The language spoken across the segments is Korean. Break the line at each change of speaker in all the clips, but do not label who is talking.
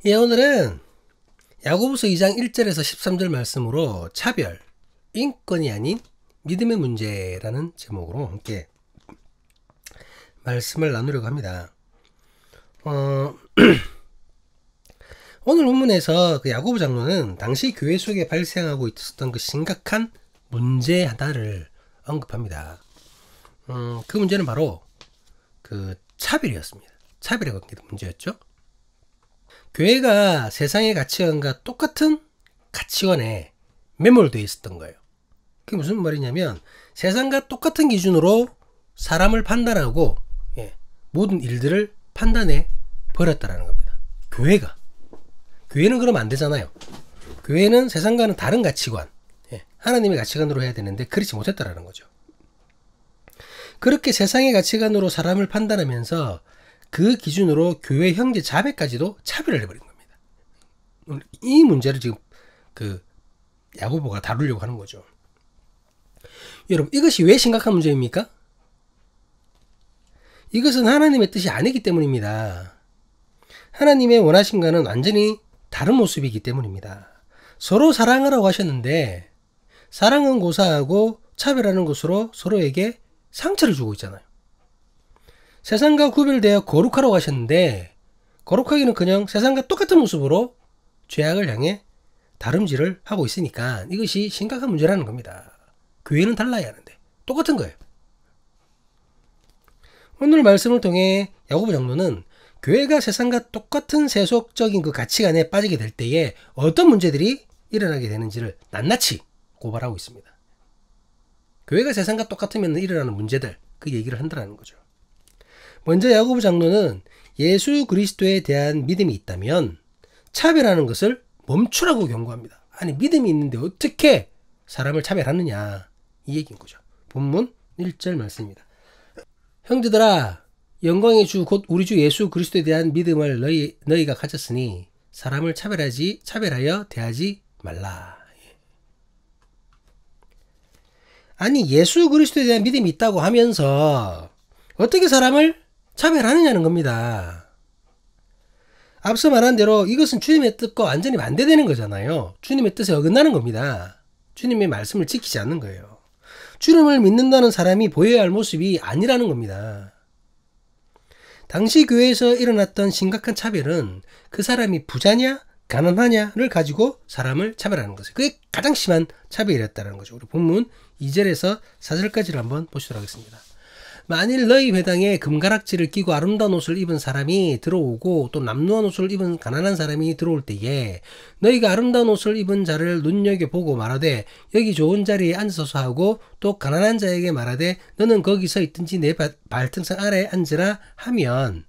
예, 오늘은 야고보서 2장 1절에서 13절 말씀으로 차별, 인권이 아닌 믿음의 문제라는 제목으로 함께 말씀을 나누려고 합니다. 오늘 본문에서 그 야고보 장로는 당시 교회 속에 발생하고 있었던 그 심각한 문제 하나를 언급합니다. 그 문제는 바로 그 차별이었습니다. 차별에 관계된 문제였죠. 교회가 세상의 가치관과 똑같은 가치관에 매몰되어 있었던 거예요. 그게 무슨 말이냐면 세상과 똑같은 기준으로 사람을 판단하고 모든 일들을 판단해 버렸다라는 겁니다. 교회는 그러면 안 되잖아요. 교회는 세상과는 다른 가치관, 하나님의 가치관으로 해야 되는데 그렇지 못했다라는 거죠. 그렇게 세상의 가치관으로 사람을 판단하면서 그 기준으로 교회 형제 자매까지도 차별을 해버린 겁니다. 이 문제를 지금 그 야고보가 다루려고 하는 거죠. 여러분, 이것이 왜 심각한 문제입니까? 이것은 하나님의 뜻이 아니기 때문입니다. 하나님의 원하심과는 완전히 다른 모습이기 때문입니다. 서로 사랑하라고 하셨는데 사랑은 고사하고 차별하는 것으로 서로에게 상처를 주고 있잖아요. 세상과 구별되어 거룩하라고 하셨는데 거룩하기는커녕 세상과 똑같은 모습으로 죄악을 향해 다름질을 하고 있으니까 이것이 심각한 문제라는 겁니다. 교회는 달라야 하는데 똑같은 거예요. 오늘 말씀을 통해 야고보 장로는 교회가 세상과 똑같은 세속적인 그 가치관에 빠지게 될 때에 어떤 문제들이 일어나게 되는지를 낱낱이 고발하고 있습니다. 교회가 세상과 똑같으면 일어나는 문제들, 그 얘기를 한다는 거죠. 먼저 야고보 장로는 예수 그리스도에 대한 믿음이 있다면 차별하는 것을 멈추라고 경고합니다. 아니, 믿음이 있는데 어떻게 사람을 차별하느냐, 이 얘기인 거죠. 본문 1절 말씀입니다. 형제들아, 영광의 주 곧 우리 주 예수 그리스도에 대한 믿음을 너희가 가졌으니 사람을 차별하여 대하지 말라. 아니, 예수 그리스도에 대한 믿음이 있다고 하면서 어떻게 사람을 차별하느냐는 겁니다. 앞서 말한 대로 이것은 주님의 뜻과 완전히 반대되는 거잖아요. 주님의 뜻에 어긋나는 겁니다. 주님의 말씀을 지키지 않는 거예요. 주님을 믿는다는 사람이 보여야 할 모습이 아니라는 겁니다. 당시 교회에서 일어났던 심각한 차별은 그 사람이 부자냐 가난하냐를 가지고 사람을 차별하는 것이에요. 그게 가장 심한 차별이었다는 거죠. 우리 본문 2절에서 4절까지를 한번 보시도록 하겠습니다. 만일 너희 회당에 금가락지를 끼고 아름다운 옷을 입은 사람이 들어오고 또 남루한 옷을 입은 가난한 사람이 들어올 때에 너희가 아름다운 옷을 입은 자를 눈여겨보고 말하되 여기 좋은 자리에 앉아서 하고 또 가난한 자에게 말하되 너는 거기 서 있든지 내 발등상 아래에 앉으라 하면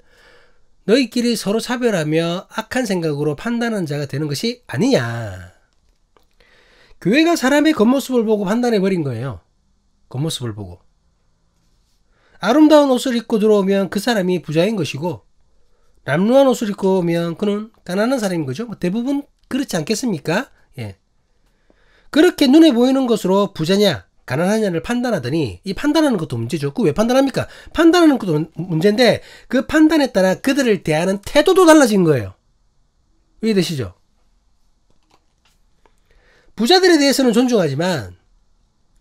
너희끼리 서로 차별하며 악한 생각으로 판단하는 자가 되는 것이 아니냐. 교회가 사람의 겉모습을 보고 판단해버린 거예요. 겉모습을 보고. 아름다운 옷을 입고 들어오면 그 사람이 부자인 것이고 남루한 옷을 입고 오면 그는 가난한 사람인 거죠. 대부분 그렇지 않겠습니까? 예. 그렇게 눈에 보이는 것으로 부자냐 가난하냐를 판단하더니 이 판단하는 것도 문제죠. 그 왜 판단합니까? 판단하는 것도 문제인데 그 판단에 따라 그들을 대하는 태도도 달라진 거예요. 이해되시죠? 부자들에 대해서는 존중하지만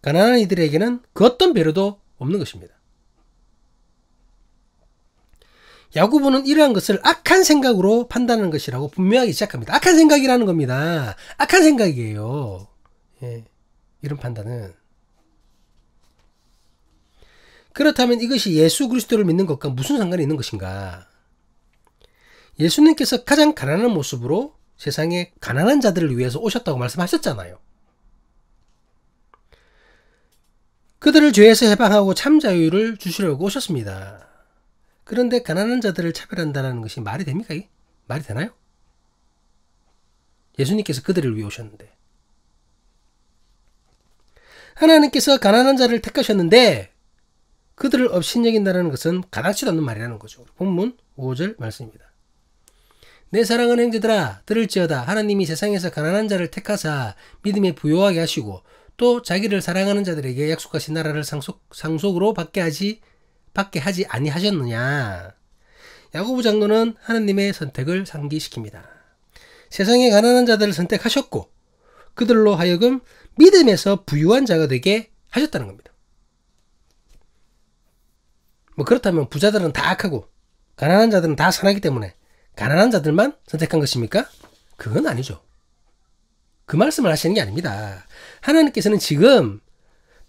가난한 이들에게는 그 어떤 배려도 없는 것입니다. 야고보는 이러한 것을 악한 생각으로 판단하는 것이라고 분명하게 시작합니다. 악한 생각이라는 겁니다. 악한 생각이에요. 예, 이런 판단은. 그렇다면 이것이 예수 그리스도를 믿는 것과 무슨 상관이 있는 것인가? 예수님께서 가장 가난한 모습으로 세상에 가난한 자들을 위해서 오셨다고 말씀하셨잖아요. 그들을 죄에서 해방하고 참 자유를 주시려고 오셨습니다. 그런데 가난한 자들을 차별한다는 것이 말이 됩니까? 이게? 말이 되나요? 예수님께서 그들을 위해 오셨는데. 하나님께서 가난한 자를 택하셨는데 그들을 업신여긴다는 것은 가당치도 않는 말이라는 거죠. 본문 5절 말씀입니다. 내 사랑하는 형제들아 들을지어다. 하나님이 세상에서 가난한 자를 택하사 믿음에 부요하게 하시고 또 자기를 사랑하는 자들에게 약속하신 나라를 상속으로 받게 하지 아니하셨느냐. 야고보 장로는 하나님의 선택을 상기시킵니다. 세상의 가난한 자들을 선택하셨고 그들로 하여금 믿음에서 부유한 자가 되게 하셨다는 겁니다. 뭐 그렇다면 부자들은 다 악하고 가난한 자들은 다 선하기 때문에 가난한 자들만 선택한 것입니까? 그건 아니죠. 그 말씀을 하시는 게 아닙니다. 하나님께서는 지금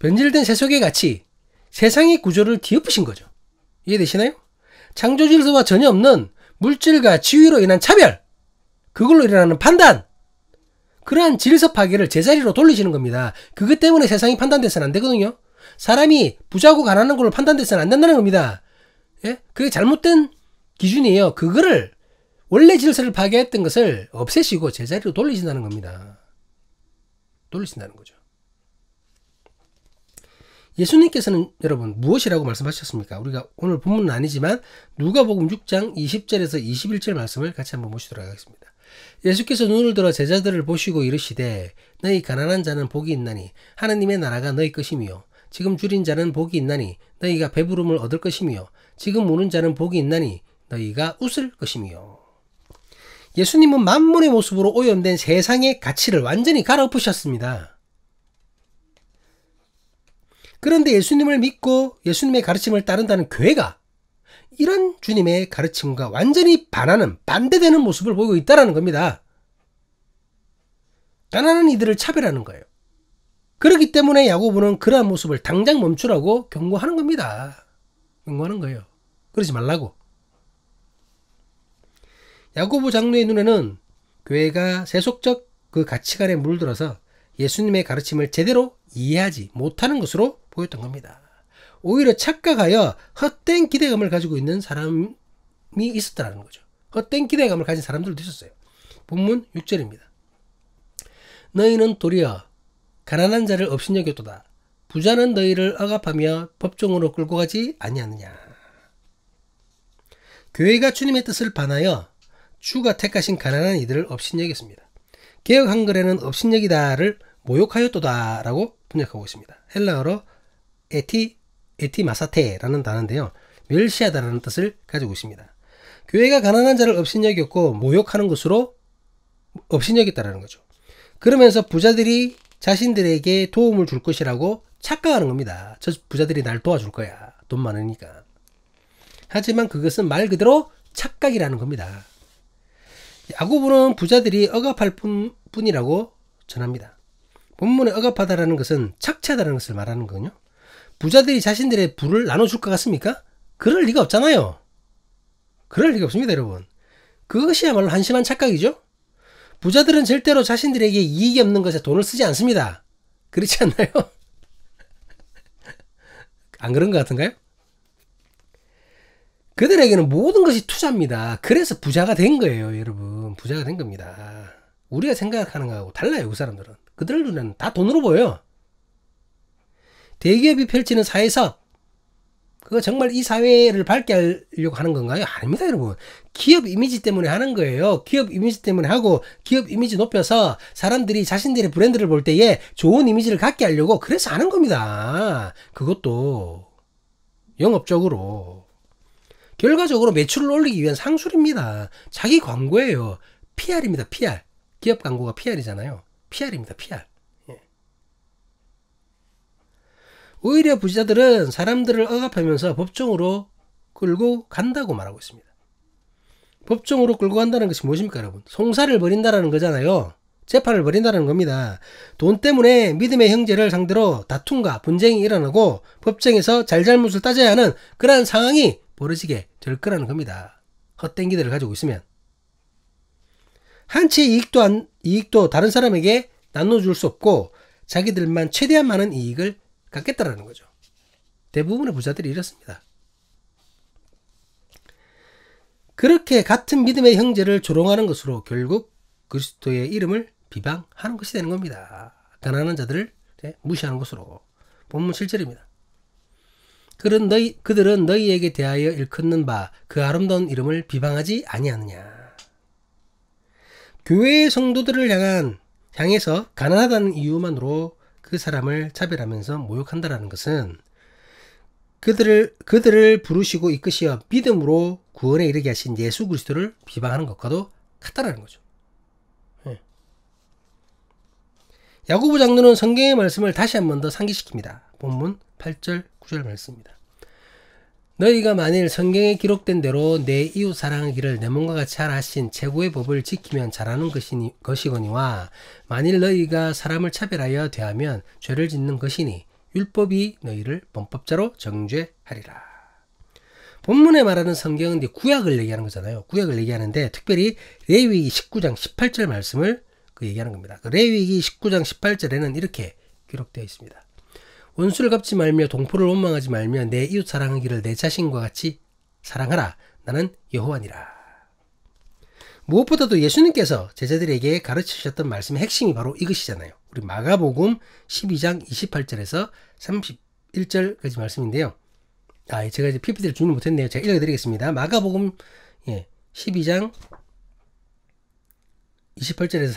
변질된 세속의 가치, 세상의 구조를 뒤엎으신 거죠. 이해되시나요? 창조 질서와 전혀 없는 물질과 지위로 인한 차별, 그걸로 일어나는 판단, 그러한 질서 파괴를 제자리로 돌리시는 겁니다. 그것 때문에 세상이 판단돼서는 안 되거든요. 사람이 부자고 가난한 걸로 판단돼서는 안 된다는 겁니다. 예? 그게 잘못된 기준이에요. 그거를 원래 질서를 파괴했던 것을 없애시고 제자리로 돌리신다는 겁니다. 돌리신다는 거죠. 예수님께서는 여러분 무엇이라고 말씀하셨습니까? 우리가 오늘 본문은 아니지만 누가복음 6장 20절에서 21절 말씀을 같이 한번 보시도록 하겠습니다. 예수께서 눈을 들어 제자들을 보시고 이르시되 너희 가난한 자는 복이 있나니 하나님의 나라가 너희 것이며 지금 줄인 자는 복이 있나니 너희가 배부름을 얻을 것이며 지금 우는 자는 복이 있나니 너희가 웃을 것이며. 예수님은 만문의 모습으로 오염된 세상의 가치를 완전히 갈아엎으셨습니다. 그런데 예수님을 믿고 예수님의 가르침을 따른다는 교회가 이런 주님의 가르침과 완전히 반하는 반대되는 모습을 보이고 있다는 겁니다. 가난한 이들을 차별하는 거예요. 그렇기 때문에 야고보는 그러한 모습을 당장 멈추라고 경고하는 겁니다. 경고하는 거예요. 그러지 말라고. 야고보 장로의 눈에는 교회가 세속적 그 가치관에 물들어서 예수님의 가르침을 제대로 이해하지 못하는 것으로 보였던 겁니다. 오히려 착각하여 헛된 기대감을 가지고 있는 사람이 있었다는 거죠. 헛된 기대감을 가진 사람들도 있었어요. 본문 6절입니다. 너희는 도리어 가난한 자를 업신여겼도다. 부자는 너희를 억압하며 법정으로 끌고 가지 아니하느냐. 교회가 주님의 뜻을 반하여 주가 택하신 가난한 이들을 업신여겼습니다. 개역 한글에는 업신여기다를 모욕하였도다 라고 번역하고 있습니다. 헬라어로 에티마사테라는 단어인데요. 멸시하다라는 뜻을 가지고 있습니다. 교회가 가난한 자를 업신여겼고 모욕하는 것으로 업신여겼다라는 거죠. 그러면서 부자들이 자신들에게 도움을 줄 것이라고 착각하는 겁니다. 저 부자들이 날 도와줄 거야. 돈 많으니까. 하지만 그것은 말 그대로 착각이라는 겁니다. 야고보는 부자들이 억압할 뿐이라고 전합니다. 본문에 억압하다라는 것은 착취하다라는 것을 말하는 거거든요. 부자들이 자신들의 부를 나눠줄 것 같습니까? 그럴 리가 없잖아요. 그럴 리가 없습니다, 여러분. 그것이야말로 한심한 착각이죠. 부자들은 절대로 자신들에게 이익이 없는 것에 돈을 쓰지 않습니다. 그렇지 않나요? 안 그런 것 같은가요? 그들에게는 모든 것이 투자입니다. 그래서 부자가 된 거예요, 여러분. 부자가 된 겁니다. 우리가 생각하는 거하고 달라요, 그 사람들은. 그들 눈에는 다 돈으로 보여요. 대기업이 펼치는 사회사업, 그거 정말 이 사회를 밝게 하려고 하는 건가요? 아닙니다, 여러분. 기업 이미지 때문에 하는 거예요. 기업 이미지 때문에 하고 기업 이미지 높여서 사람들이 자신들의 브랜드를 볼 때에 좋은 이미지를 갖게 하려고 그래서 하는 겁니다. 그것도 영업적으로. 결과적으로 매출을 올리기 위한 상술입니다. 자기 광고예요. PR입니다. PR. 기업 광고가 PR이잖아요. PR입니다. PR. 예. 오히려 부자들은 사람들을 억압하면서 법정으로 끌고 간다고 말하고 있습니다. 법정으로 끌고 간다는 것이 무엇입니까, 여러분? 송사를 벌인다라는 거잖아요. 재판을 벌인다는 겁니다. 돈 때문에 믿음의 형제를 상대로 다툼과 분쟁이 일어나고 법정에서 잘잘못을 따져야 하는 그러한 상황이 벌어지게 될 거라는 겁니다. 헛된 기대를 가지고 있으면. 한 채의 이익도 다른 사람에게 나눠줄 수 없고 자기들만 최대한 많은 이익을 갖겠다라는 거죠. 대부분의 부자들이 이렇습니다. 그렇게 같은 믿음의 형제를 조롱하는 것으로 결국 그리스도의 이름을 비방하는 것이 되는 겁니다. 가난한 자들을 무시하는 것으로. 본문 7절입니다. 그들은 너희에게 대하여 일컫는 바 그 아름다운 이름을 비방하지 아니하느냐. 교회의 성도들을 향해서 가난하다는 이유만으로 그 사람을 차별하면서 모욕한다라는 것은 그들을 부르시고 이끄시어 믿음으로 구원에 이르게 하신 예수 그리스도를 비방하는 것과도 같다라는 거죠. 야고보 장로는 성경의 말씀을 다시 한 번 더 상기시킵니다. 본문 8절 9절 말씀입니다. 너희가 만일 성경에 기록된 대로 내 이웃 사랑하기를 내 몸과 같이 하라 하신 최고의 법을 지키면 잘하는 것이거니와 만일 너희가 사람을 차별하여 대하면 죄를 짓는 것이니 율법이 너희를 범법자로 정죄하리라. 본문에 말하는 성경은 이제 구약을 얘기하는 거잖아요. 구약을 얘기하는데 특별히 레위기 19장 18절 말씀을 얘기하는 겁니다. 레위기 19장 18절에는 이렇게 기록되어 있습니다. 원수를 갚지 말며 동포를 원망하지 말며 내 이웃 사랑하기를 내 자신과 같이 사랑하라. 나는 여호와니라. 무엇보다도 예수님께서 제자들에게 가르치셨던 말씀의 핵심이 바로 이것이잖아요. 우리 마가복음 12장 28절에서 31절까지 말씀인데요. 제가 이제 PPT를 준비 못했네요. 제가 읽어드리겠습니다. 마가복음 12장 28절에서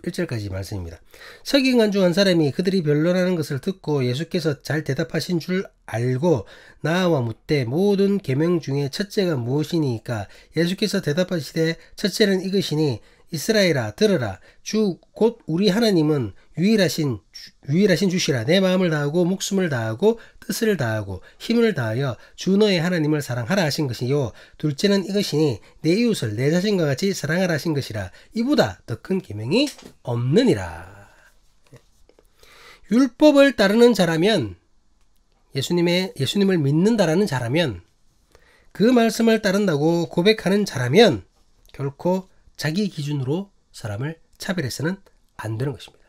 31절까지 말씀입니다. 서기관 중 한 사람이 그들이 변론하는 것을 듣고 예수께서 잘 대답하신 줄 알고 나와 묻되 모든 계명 중에 첫째가 무엇이니까? 예수께서 대답하시되 첫째는 이것이니 이스라엘아 들으라. 주 곧 우리 하나님은 유일하신 주시라. 내 마음을 다하고 목숨을 다하고 뜻을 다하고 힘을 다하여 주 너의 하나님을 사랑하라 하신 것이요. 둘째는 이것이니 내 이웃을 내 자신과 같이 사랑하라 하신 것이라. 이보다 더 큰 계명이 없느니라. 율법을 따르는 자라면 예수님을 믿는다라는 자라면 그 말씀을 따른다고 고백하는 자라면 결코 자기 기준으로 사람을 차별해서는 안 되는 것입니다.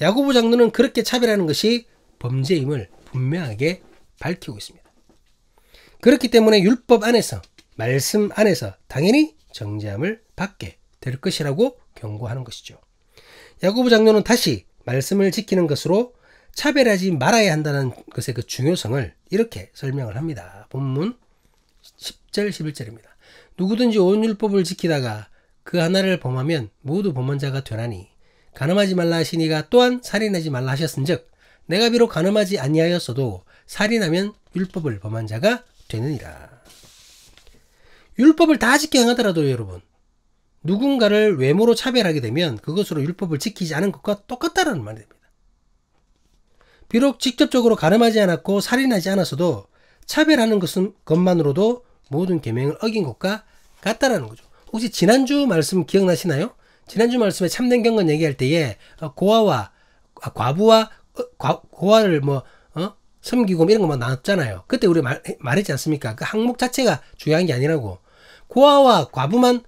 야고보 장로는 그렇게 차별하는 것이 범죄임을 분명하게 밝히고 있습니다. 그렇기 때문에 율법 안에서 말씀 안에서 당연히 정죄함을 받게 될 것이라고 경고하는 것이죠. 야고보 장로는 다시 말씀을 지키는 것으로 차별하지 말아야 한다는 것의 그 중요성을 이렇게 설명을 합니다. 본문 10절 11절입니다. 누구든지 온 율법을 지키다가 그 하나를 범하면 모두 범한 자가 되나니 간음하지 말라 하시니가 또한 살인하지 말라 하셨은즉 내가 비록 간음하지 아니하였어도 살인하면 율법을 범한 자가 되느니라. 율법을 다 지켜 행하더라도 여러분 누군가를 외모로 차별하게 되면 그것으로 율법을 지키지 않은 것과 똑같다라는 말이 됩니다. 비록 직접적으로 간음하지 않았고 살인하지 않았어도 차별하는 것만으로도 모든 계명을 어긴 것과 같다라는 거죠. 혹시 지난주 말씀 기억나시나요? 지난주 말씀에 참된 경건 얘기할 때에 과부와 고아를 섬기고 이런 것만 나왔잖아요. 그때 우리 말했지 않습니까? 그 항목 자체가 중요한 게 아니라고. 고아와 과부만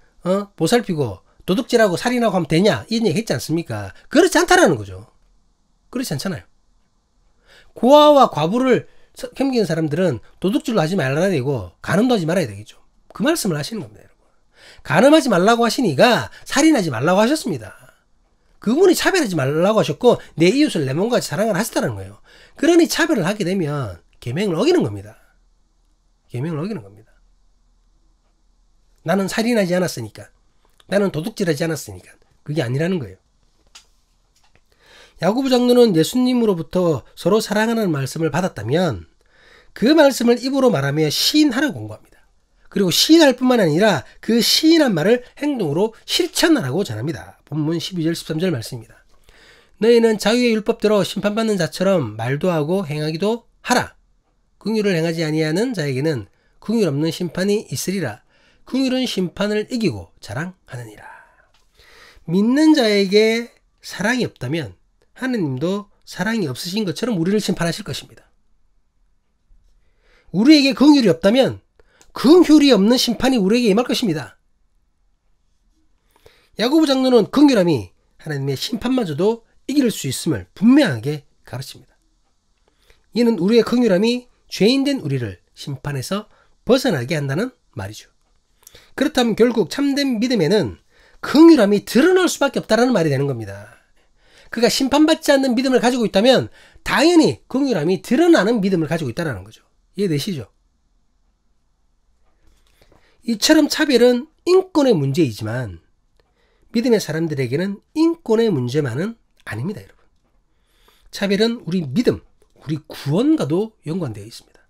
보살피고 도둑질하고 살인하고 하면 되냐? 이런 얘기 했지 않습니까? 그렇지 않다라는 거죠. 그렇지 않잖아요. 고아와 과부를 섬기는 사람들은 도둑질로 하지 말아야 되고 간음도 하지 말아야 되겠죠. 그 말씀을 하시는 겁니다, 여러분. 간음하지 말라고 하시니까 살인하지 말라고 하셨습니다. 그분이 차별하지 말라고 하셨고 내 이웃을 내 몸과 같이 사랑을 하셨다는 거예요. 그러니 차별을 하게 되면 계명을 어기는 겁니다. 계명을 어기는 겁니다. 나는 살인하지 않았으니까. 나는 도둑질하지 않았으니까. 그게 아니라는 거예요. 야고보 장로는 예수님으로부터 서로 사랑하는 말씀을 받았다면 그 말씀을 입으로 말하며 시인하라고 권고합니다. 그리고 시인할 뿐만 아니라 그 시인한 말을 행동으로 실천하라고 전합니다. 본문 12절 13절 말씀입니다. 너희는 자유의 율법대로 심판받는 자처럼 말도 하고 행하기도 하라. 긍휼을 행하지 아니하는 자에게는 긍휼 없는 심판이 있으리라. 긍휼은 심판을 이기고 자랑하느니라. 믿는 자에게 사랑이 없다면 하느님도 사랑이 없으신 것처럼 우리를 심판하실 것입니다. 우리에게 긍휼이 없다면 긍휼이 없는 심판이 우리에게 임할 것입니다. 야고보 장로는 긍휼함이 하나님의 심판마저도 이길 수 있음을 분명하게 가르칩니다. 이는 우리의 긍휼함이 죄인된 우리를 심판에서 벗어나게 한다는 말이죠. 그렇다면 결국 참된 믿음에는 긍휼함이 드러날 수밖에 없다는 말이 되는 겁니다. 그가 심판받지 않는 믿음을 가지고 있다면 당연히 긍휼함이 드러나는 믿음을 가지고 있다는 거죠. 이해되시죠? 이처럼 차별은 인권의 문제이지만 믿음의 사람들에게는 인권의 문제만은 아닙니다, 여러분. 차별은 우리 믿음, 우리 구원과도 연관되어 있습니다.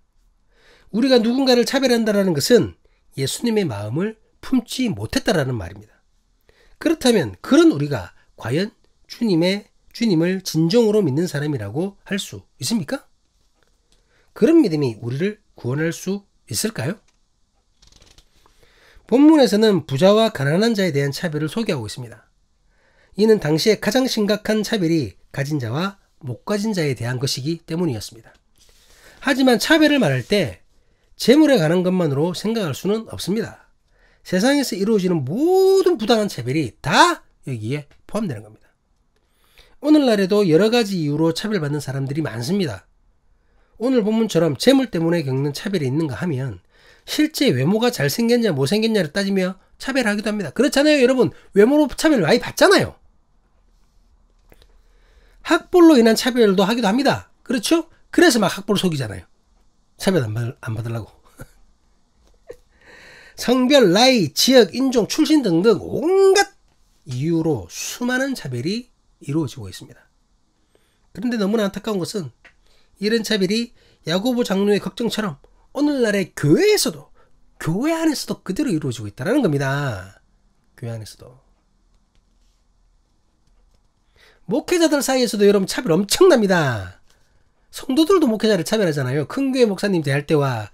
우리가 누군가를 차별한다는 것은 예수님의 마음을 품지 못했다라는 말입니다. 그렇다면 그런 우리가 과연 주님의 주님을 진정으로 믿는 사람이라고 할 수 있습니까? 그런 믿음이 우리를 구원할 수 있을까요? 본문에서는 부자와 가난한 자에 대한 차별을 소개하고 있습니다. 이는 당시에 가장 심각한 차별이 가진 자와 못 가진 자에 대한 것이기 때문이었습니다. 하지만 차별을 말할 때 재물에 관한 것만으로 생각할 수는 없습니다. 세상에서 이루어지는 모든 부당한 차별이 다 여기에 포함되는 겁니다. 오늘날에도 여러 가지 이유로 차별받는 사람들이 많습니다. 오늘 본문처럼 재물 때문에 겪는 차별이 있는가 하면 실제 외모가 잘생겼냐 못생겼냐를 따지며 차별하기도 합니다. 그렇잖아요, 여러분. 외모로 차별 많이 받잖아요. 학벌로 인한 차별도 하기도 합니다. 그렇죠? 그래서 막 학벌 속이잖아요. 차별 안 받으려고. 성별, 나이, 지역, 인종, 출신 등등 온갖 이유로 수많은 차별이 이루어지고 있습니다. 그런데 너무나 안타까운 것은 이런 차별이 야고보 장로의 걱정처럼 오늘날의 교회에서도, 교회 안에서도 그대로 이루어지고 있다는 겁니다. 교회 안에서도. 목회자들 사이에서도 여러분 차별 엄청납니다. 성도들도 목회자를 차별하잖아요. 큰 교회 목사님 대할 때와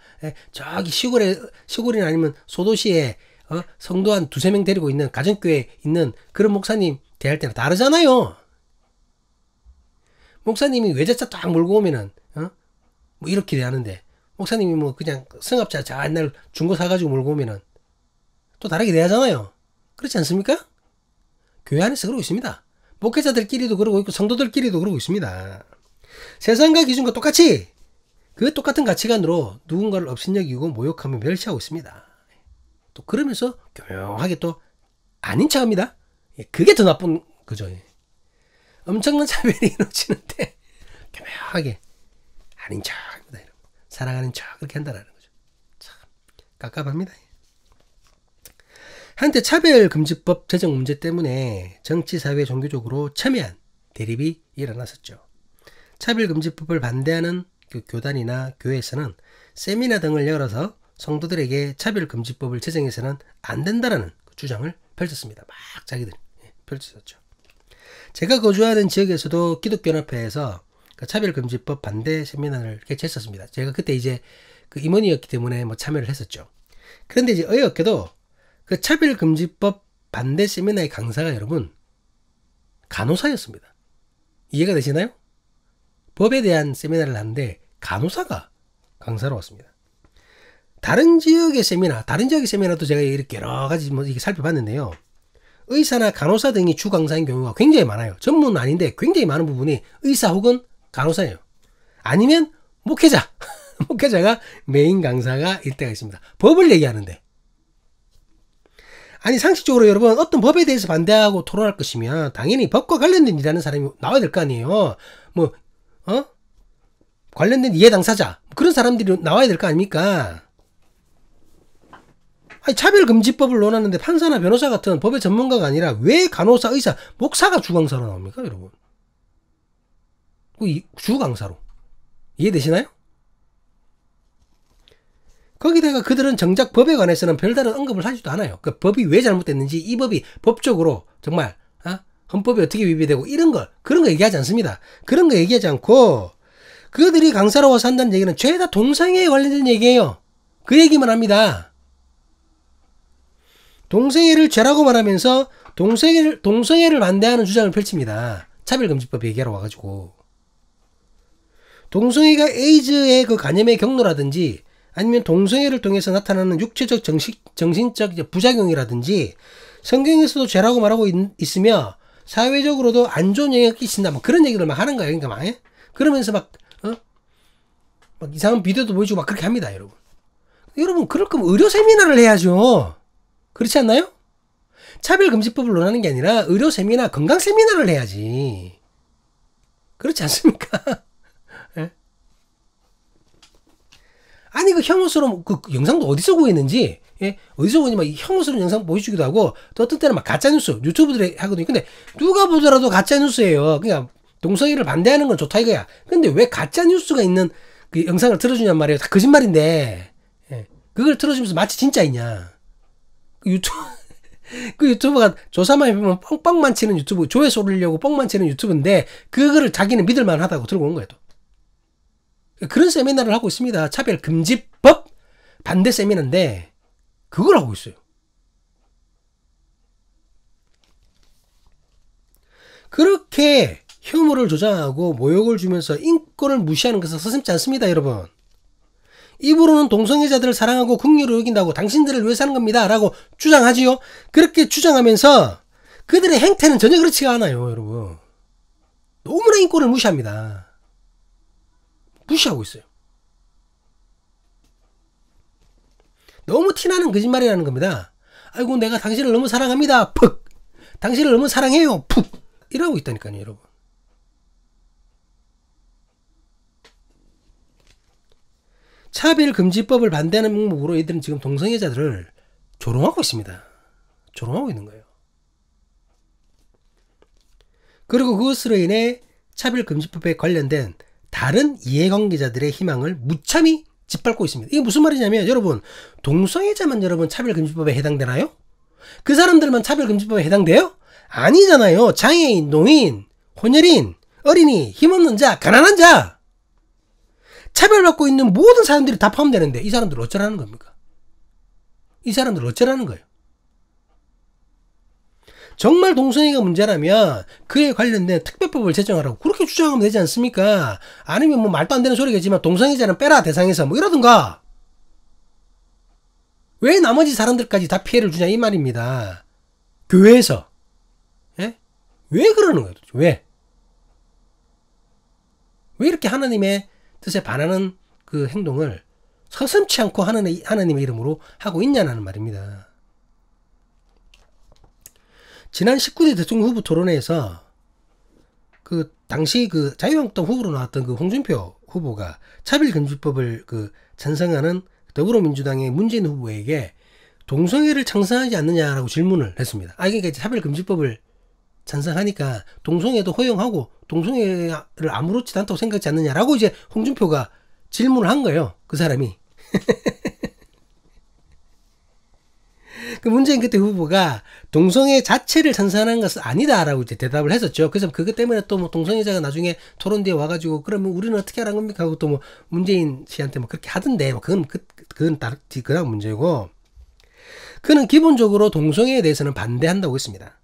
저기 시골이나 아니면 소도시에 성도 한 두세 명 데리고 있는 가정교회에 있는 그런 목사님 대할 때는 다르잖아요. 목사님이 외제차 딱 몰고 오면은 뭐 이렇게 대하는데 목사님이 뭐 그냥 승합차 저 옛날 중고 사가지고 몰고 오면은 또 다르게 대하잖아요. 그렇지 않습니까? 교회 안에서 그러고 있습니다. 목회자들끼리도 그러고 있고 성도들끼리도 그러고 있습니다. 세상과 기준과 똑같이 그 똑같은 가치관으로 누군가를 업신여기고 모욕하며 멸시하고 있습니다. 또 그러면서 교묘하게 또 아닌 척합니다. 그게 더 나쁜 거죠. 엄청난 차별이 이루어지는데 교묘하게 아닌 척합니다. 사랑하는 척 그렇게 한다는 거죠. 참 깝깝합니다. 한때 차별금지법 제정 문제 때문에 정치, 사회, 종교적으로 첨예한 대립이 일어났었죠. 차별금지법을 반대하는 그 교단이나 교회에서는 세미나 등을 열어서 성도들에게 차별금지법을 제정해서는 안 된다라는 주장을 펼쳤습니다. 막 자기들이 펼쳤었죠. 제가 거주하는 지역에서도 기독교연합회에서 그 차별금지법 반대 세미나를 개최했었습니다. 제가 그때 이제 그 임원이었기 때문에 뭐 참여를 했었죠. 그런데 이제 어이없게도 그 차별금지법 반대 세미나의 강사가 여러분 간호사였습니다. 이해가 되시나요? 법에 대한 세미나를 하는데 간호사가 강사로 왔습니다. 다른 지역의 세미나도 제가 이렇게 여러 가지 뭐 이렇게 살펴봤는데요. 의사나 간호사 등이 주 강사인 경우가 굉장히 많아요. 전문은 아닌데 굉장히 많은 부분이 의사 혹은 간호사예요. 아니면 목회자. 목회자가 메인 강사가 일 때가 있습니다. 법을 얘기하는데. 아니 상식적으로 여러분 어떤 법에 대해서 반대하고 토론할 것이면 당연히 법과 관련된 일하는 사람이 나와야 될 거 아니에요. 뭐 관련된 이해 당사자 그런 사람들이 나와야 될 거 아닙니까? 아니 차별금지법을 논하는데 판사나 변호사 같은 법의 전문가가 아니라 왜 간호사, 의사, 목사가 주강사로 나옵니까 여러분? 주강사로 이해되시나요? 거기다가 그들은 정작 법에 관해서는 별다른 언급을 하지도 않아요. 그 법이 왜 잘못됐는지, 이 법이 법적으로 정말 헌법이 어떻게 위배되고 이런 걸, 그런 거 얘기하지 않습니다. 그런 거 얘기하지 않고 그들이 강사로 와서 한다는 얘기는 죄다 동성애에 관련된 얘기예요. 그 얘기만 합니다. 동성애를 죄라고 말하면서 동성애를 반대하는 주장을 펼칩니다. 차별금지법 얘기하러 와가지고. 동성애가 에이즈의 그 감염의 경로라든지 아니면 동성애를 통해서 나타나는 육체적 정신적 부작용이라든지 성경에서도 죄라고 말하고 있으며 사회적으로도 안 좋은 영향을 끼친다. 뭐 그런 얘기를 막 하는 거예요. 그러니까 막 그러면서 막 이상한 비디오도 보여주고 막 그렇게 합니다, 여러분. 여러분 그럴 거면 의료 세미나를 해야죠. 그렇지 않나요? 차별금지법을 논하는 게 아니라 의료 세미나, 건강 세미나를 해야지. 그렇지 않습니까? 예? 아니 그 혐오스러운 그 영상도 어디서 구했는지, 어디서 구했는지 막 혐오스러운 영상 보여주기도 하고 또 어떤 때는 막 가짜뉴스 유튜브들이 하거든요. 근데 누가 보더라도 가짜뉴스예요. 그냥 동성애를 반대하는 건 좋다 이거야. 근데 왜 가짜뉴스가 있는 그 영상을 틀어주냔 말이에요. 다 거짓말인데 그걸 틀어주면서 마치 진짜이냐. 그 유튜버가 조사만 해보면 뻥뻥만 치는 유튜브, 조회수 올리려고 뻥만 치는 유튜브인데 그거를 자기는 믿을만 하다고 들고 온 거예요. 또. 그런 세미나를 하고 있습니다. 차별금지법 반대 세미나인데 그걸 하고 있어요. 그렇게 혐오를 조장하고 모욕을 주면서 인권을 무시하는 것은 서슴지 않습니다, 여러분. 입으로는 동성애자들을 사랑하고 긍휼을 여긴다고 당신들을 위해 사는 겁니다 라고 주장하지요. 그렇게 주장하면서 그들의 행태는 전혀 그렇지가 않아요, 여러분. 너무나 인권을 무시합니다. 무시하고 있어요. 너무 티나는 거짓말이라는 겁니다. 아이고 내가 당신을 너무 사랑합니다. 푹. 당신을 너무 사랑해요. 푹. 이러고 있다니까요, 여러분. 차별금지법을 반대하는 명목으로 이들은 지금 동성애자들을 조롱하고 있습니다. 조롱하고 있는 거예요. 그리고 그것으로 인해 차별금지법에 관련된 다른 이해관계자들의 희망을 무참히 짓밟고 있습니다. 이게 무슨 말이냐면 여러분, 동성애자만 여러분 차별금지법에 해당되나요? 그 사람들만 차별금지법에 해당돼요? 아니잖아요. 장애인, 노인, 혼혈인, 어린이, 힘없는 자, 가난한 자, 차별받고 있는 모든 사람들이 다 포함되는데 이 사람들 어쩌라는 겁니까? 이 사람들 어쩌라는 거예요? 정말 동성애가 문제라면 그에 관련된 특별법을 제정하라고 그렇게 주장하면 되지 않습니까? 아니면 뭐 말도 안 되는 소리겠지만 동성애자는 빼라 대상에서 뭐 이러든가. 왜 나머지 사람들까지 다 피해를 주냐 이 말입니다. 교회에서. 예? 왜 그러는 거예요? 왜? 왜 이렇게 하나님의 뜻에 반하는 그 행동을 서슴지 않고 하나님의 이름으로 하고 있냐는 말입니다. 지난 19대 대통령 후보 토론회에서 그 당시 그 자유한국당 후보로 나왔던 그 홍준표 후보가 차별금지법을 그 찬성하는 더불어민주당의 문재인 후보에게 동성애를 찬성하지 않느냐라고 질문을 했습니다. 그러니까 차별금지법을 찬성하니까 동성애도 허용하고 동성애를 아무렇지도 않다고 생각하지 않느냐라고 이제 홍준표가 질문을 한 거예요. 그 사람이. 그 문재인 그때 후보가 동성애 자체를 찬성하는 것은 아니다라고 이제 대답을 했었죠. 그래서 그것 때문에 또 뭐 동성애자가 나중에 토론 뒤에 와가지고 그러면 우리는 어떻게 하라는 겁니까? 하고 또 뭐 문재인 씨한테 뭐 그렇게 하던데 뭐 그건 그런 문제고, 그는 기본적으로 동성애에 대해서는 반대한다고 했습니다.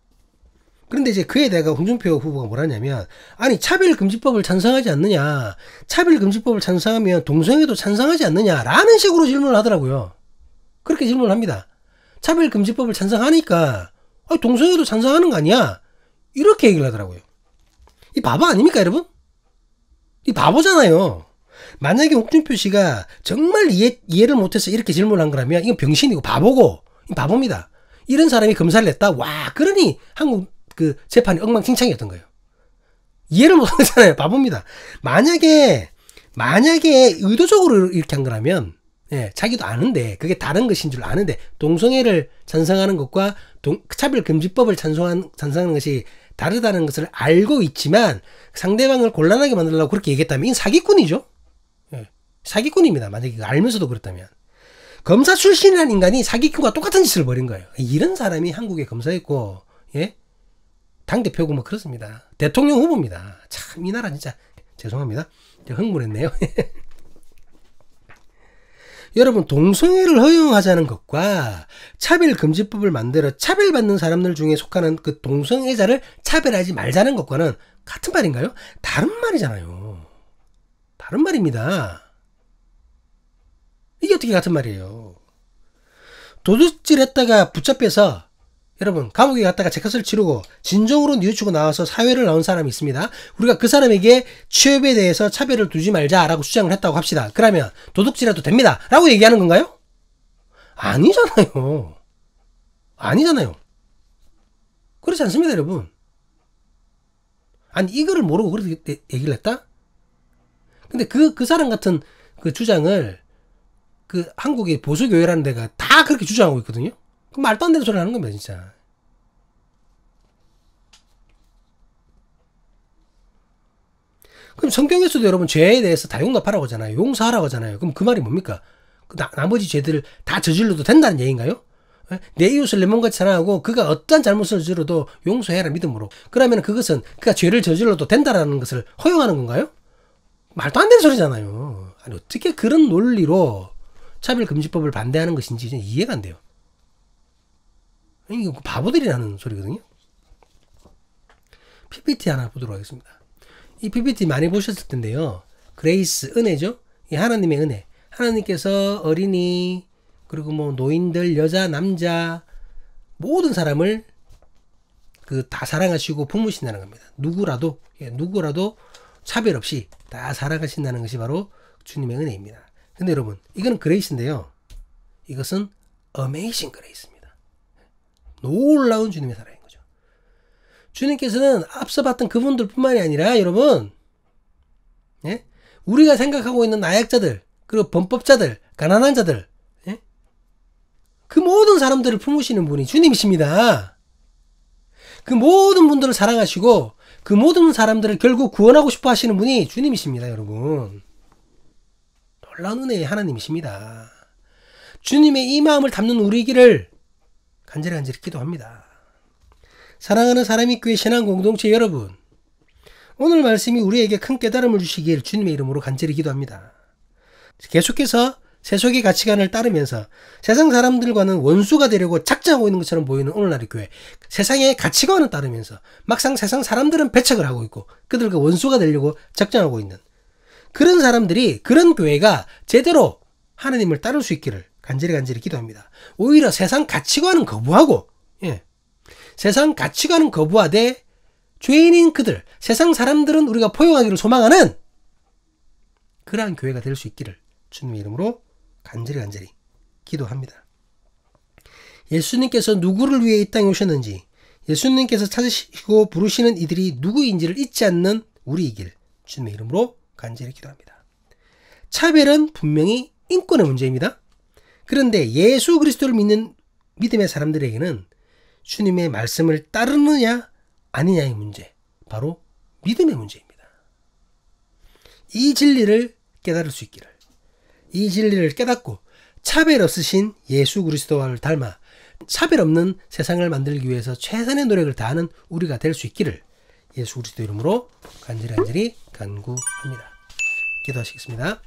그런데 이제 그에 대해 홍준표 후보가 뭐라냐면, 아니 차별금지법을 찬성하지 않느냐, 차별금지법을 찬성하면 동성애도 찬성하지 않느냐라는 식으로 질문을 하더라고요. 그렇게 질문을 합니다. 차별금지법을 찬성하니까 동성애도 찬성하는 거 아니야? 이렇게 얘기를 하더라고요. 이 바보 아닙니까 여러분? 이 바보잖아요. 만약에 홍준표 씨가 정말 이해를 못해서 이렇게 질문을 한 거라면 이건 병신이고 바보고, 이 바보입니다. 이런 사람이 검사를 냈다? 와, 그러니 한국 그 재판이 엉망진창이었던 거예요. 이해를 못하잖아요. 바보입니다. 만약에 의도적으로 이렇게 한 거라면, 예, 자기도 아는데 그게 다른 것인 줄 아는데 동성애를 찬성하는 것과 차별금지법을 찬성하는 것이 다르다는 것을 알고 있지만 상대방을 곤란하게 만들려고 그렇게 얘기했다면 이건 사기꾼이죠. 예, 사기꾼입니다. 만약에 알면서도 그랬다면. 검사 출신이라는 인간이 사기꾼과 똑같은 짓을 벌인 거예요. 이런 사람이 한국에 검사했고, 예, 당대표고 뭐 그렇습니다. 대통령 후보입니다. 참 이 나라 진짜 죄송합니다. 흥분했네요. 여러분, 동성애를 허용하자는 것과 차별금지법을 만들어 차별받는 사람들 중에 속하는 그 동성애자를 차별하지 말자는 것과는 같은 말인가요? 다른 말이잖아요. 다른 말입니다. 이게 어떻게 같은 말이에요? 도둑질 했다가 붙잡혀서 여러분 감옥에 갔다가 재컷을 치르고 진정으로 뉘우치고 나와서 사회를 나온 사람이 있습니다. 우리가 그 사람에게 취업에 대해서 차별을 두지 말자라고 주장을 했다고 합시다. 그러면 도둑질해도 됩니다 라고 얘기하는 건가요? 아니잖아요. 아니잖아요. 그렇지 않습니다 여러분. 아니 이거를 모르고 그렇게 얘기를 했다? 근데 그 사람 같은 그 주장을 그 한국의 보수교회라는 데가 다 그렇게 주장하고 있거든요. 그 말도 안 되는 소리 하는 겁니다 진짜. 그럼 성경에서도 여러분 죄에 대해서 다 용납하라고 하잖아요. 용서하라고 하잖아요. 그럼 그 말이 뭡니까? 나머지 죄들을 다 저질러도 된다는 얘기인가요? 내 이웃을 내 몸같이 사랑하고 그가 어떠한 잘못을 저질러도 용서해라 믿음으로. 그러면 그것은 그가 죄를 저질러도 된다라는 것을 허용하는 건가요? 말도 안 되는 소리잖아요. 아니 어떻게 그런 논리로 차별금지법을 반대하는 것인지 이해가 안 돼요. 이거 바보들이 하는 소리거든요. PPT 하나 보도록 하겠습니다. 이 PPT 많이 보셨을 텐데요. 그레이스, 은혜죠. 이 하나님의 은혜. 하나님께서 어린이, 그리고 뭐 노인들, 여자, 남자, 모든 사람을 다 사랑하시고 품으신다는 겁니다. 누구라도 차별 없이 다 사랑하신다는 것이 바로 주님의 은혜입니다. 근데 여러분, 이거는 그레이스인데요. 이것은 어메이징 그레이스입니다. 놀라운 주님의 사랑인 거죠. 주님께서는 앞서 봤던 그분들 뿐만이 아니라 여러분, 예? 우리가 생각하고 있는 나약자들, 그리고 범법자들, 가난한 자들, 예? 그 모든 사람들을 품으시는 분이 주님이십니다. 그 모든 분들을 사랑하시고 그 모든 사람들을 결국 구원하고 싶어 하시는 분이 주님이십니다. 여러분, 놀라운 은혜의 하나님이십니다. 주님의 이 마음을 담는 우리에게를 간절히 기도합니다. 사랑하는 사람의교회 신앙 공동체 여러분, 오늘 말씀이 우리에게 큰 깨달음을 주시길 주님의 이름으로 간절히 기도합니다. 계속해서 세속의 가치관을 따르면서 세상 사람들과는 원수가 되려고 작정하고 있는 것처럼 보이는 오늘날의 교회, 세상의 가치관을 따르면서 막상 세상 사람들은 배척을 하고 있고 그들과 원수가 되려고 작정하고 있는 그런 사람들이, 그런 교회가 제대로 하나님을 따를 수 있기를 간절히 기도합니다. 오히려 세상 가치관은 거부하고, 세상 가치관은 거부하되 죄인인 그들, 세상 사람들은 우리가 포용하기를 소망하는 그러한 교회가 될 수 있기를 주님의 이름으로 간절히 기도합니다. 예수님께서 누구를 위해 이 땅에 오셨는지, 예수님께서 찾으시고 부르시는 이들이 누구인지를 잊지 않는 우리이길 주님의 이름으로 간절히 기도합니다. 차별은 분명히 인권의 문제입니다. 그런데 예수 그리스도를 믿는 믿음의 사람들에게는 주님의 말씀을 따르느냐 아니냐의 문제, 바로 믿음의 문제입니다. 이 진리를 깨달을 수 있기를, 이 진리를 깨닫고 차별 없으신 예수 그리스도와를 닮아 차별 없는 세상을 만들기 위해서 최선의 노력을 다하는 우리가 될 수 있기를 예수 그리스도 이름으로 간절히 간구합니다. 기도하시겠습니다.